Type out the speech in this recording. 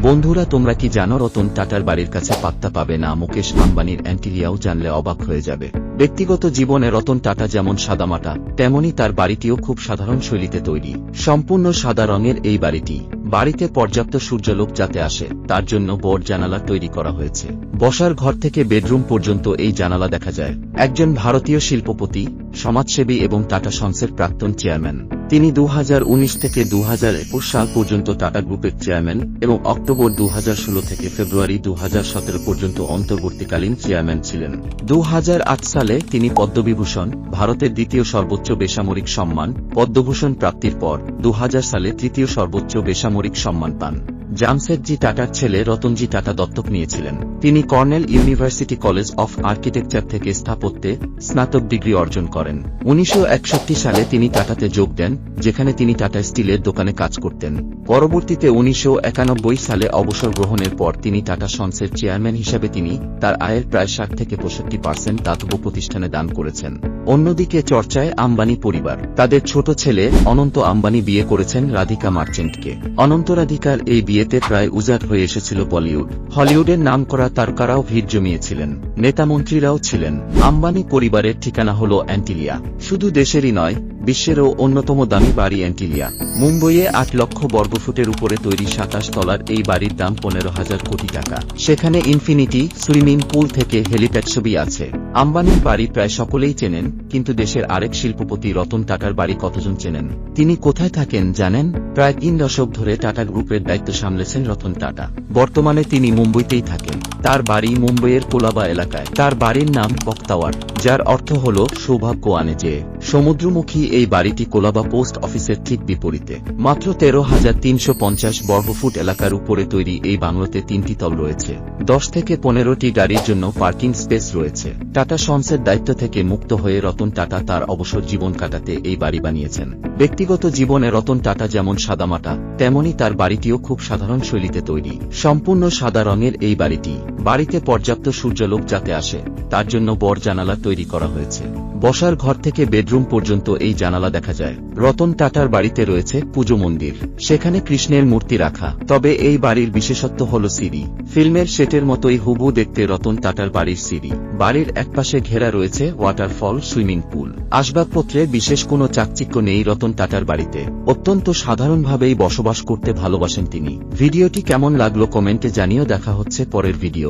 বন্ধুরা, তোমরা কি জানো রতন টাটার বাড়ির কাছে পাত্তা পাবে না মুকেশ আম্বানির অ্যান্টিলিয়াও? জানলে অবাক হয়ে যাবে। ব্যক্তিগত জীবনে রতন টাটা যেমন সাদামাটা, তেমনি তার বাড়িটিও খুব সাধারণ শৈলীতে তৈরি। সম্পূর্ণ সাদা রঙের এই বাড়িতে পর্যাপ্ত সূর্যালোক যাতে আসে তার জন্য বড় জানালা তৈরি করা হয়েছে। বসার ঘর থেকে বেডরুম পর্যন্ত এই জানালা দেখা যায়। একজন ভারতীয় শিল্পপতি, সমাজসেবী এবং টাটা সন্সের প্রাক্তন চেয়ারম্যান। তিনি 2019 থেকে 2021 সাল পর্যন্ত টাটা গ্রুপের চেয়ারম্যান এবং অক্টোবর 2016 থেকে ফেব্রুয়ারি 2017 পর্যন্ত অন্তর্বর্তীকালীন চেয়ারম্যান ছিলেন। 2008 সালে তিনি পদ্মবিভূষণ, ভারতের দ্বিতীয় সর্বোচ্চ বেসামরিক সম্মান, পদ্মভূষণ প্রাপ্তির পর 2000 সালে তৃতীয় সর্বোচ্চ বেসামরিক সম্মান পান। জামশেদজি টাটার ছেলে রতনজি টাটা দত্তক নিয়েছিলেন। তিনি colonel university college of architecture থেকে স্থাপত্যে স্নাতক ডিগ্রি অর্জন করেন। 1961 সালে তিনি টাটাতে যোগ দেন, যেখানে তিনি টাটা স্টিলের দোকানে কাজ করতেন। পরবর্তীতে 1991 সালে অবসর গ্রহণের পর তিনি টাটা সন্সের চেয়ারম্যান হিসাবে তিনি তার আয়ের প্রায় 60 থেকে 65% দাতব্য প্রতিষ্ঠানে দান করেছেন। অন্যদিকে চর্চায় আম্বানি পরিবার। তাদের ছোট ছেলে অনন্ত আম্বানি বিয়ে করেছেন রাধিকা মার্চেন্টকে। অনন্ত রাধিকার এই বিয়েতে প্রায় উজাড় হয়ে এসেছিল বলিউড। হলিউডের নামকরা তারকারাও ভিড় জমিয়েছিলেন, নেতামন্ত্রীরাও ছিলেন। আম্বানি পরিবারের ঠিকানা হল অ্যান্টিলিয়া। শুধু দেশেরই নয়, বিশ্বেরও অন্যতম দামি বাড়ি অ্যান্টিলিয়া। মুম্বইয়ে 8 লক্ষ বর্গফুটের উপরে তৈরি 27 তলার এই বাড়ির দাম 15,000 কোটি টাকা। সেখানে ইনফিনিটি সুইমিং পুল থেকে হেলিপ্যাড ছবি আছে। আম্বানির বাড়ি প্রায় সকলেই চেনেন, কিন্তু দেশের আরেক শিল্পপতি রতন টাটার বাড়ি কতজন চেনেন? তিনি কোথায় থাকেন জানেন? প্রায় 3 দশক ধরে টাটা গ্রুপের দায়িত্ব সামলেছেন রতন টাটা। বর্তমানে তিনি মুম্বইতেই থাকেন। তার বাড়ি মুম্বইয়ের কোলাবা এলাকায়। তার বাড়ির নাম ক্লক টাওয়ার, যার অর্থ হল সৌভাগ্য আনে যে। সমুদ্রমুখী এই বাড়িটি কোলাবা পোস্ট অফিসের ঠিক বিপরীতে। মাত্র 13,350 বর্গফুট এলাকার উপরে তৈরি এই বাংলোতে 3টি তল রয়েছে। 10 থেকে 15টি গাড়ির জন্য পার্কিং স্পেস রয়েছে। টাটা সন্সের দায়িত্ব থেকে মুক্ত হয়ে রতন টাটা তার অবসর জীবন কাটাতে এই বাড়ি বানিয়েছেন। ব্যক্তিগত জীবনে রতন টাটা যেমন সাদামাটা, তেমনি তার বাড়িটিও খুব সাধারণ শৈলীতে তৈরি। সম্পূর্ণ সাদা রঙের এই বাড়িতে পর্যাপ্ত সূর্যালোক যাতে আসে তার জন্য বড় জানালা তৈরি করা হয়েছে। বসার ঘর থেকে বেডরুম পর্যন্ত এই জানালা দেখা যায়। রতন টাটার বাড়িতে রয়েছে পুজো মন্দির, সেখানে কৃষ্ণের মূর্তি রাখা। তবে এই বাড়ির বিশেষত্ব হল সিঁড়ি। ফিল্মের সেটের মতোই হুবহু দেখতে রতন টাটার বাড়ির সিঁড়ি। বাড়ির একপাশে ঘেরা রয়েছে ওয়াটারফল, সুইমিং পুল। আসবাবপত্রে বিশেষ কোনো চাকচিক্য নেই রতন টাটার বাড়িতে। অত্যন্ত সাধারণভাবেই বসবাস করতে ভালোবাসেন তিনি। ভিডিওটি কেমন লাগলো কমেন্টে জানিও। দেখা হচ্ছে পরের ভিডিও।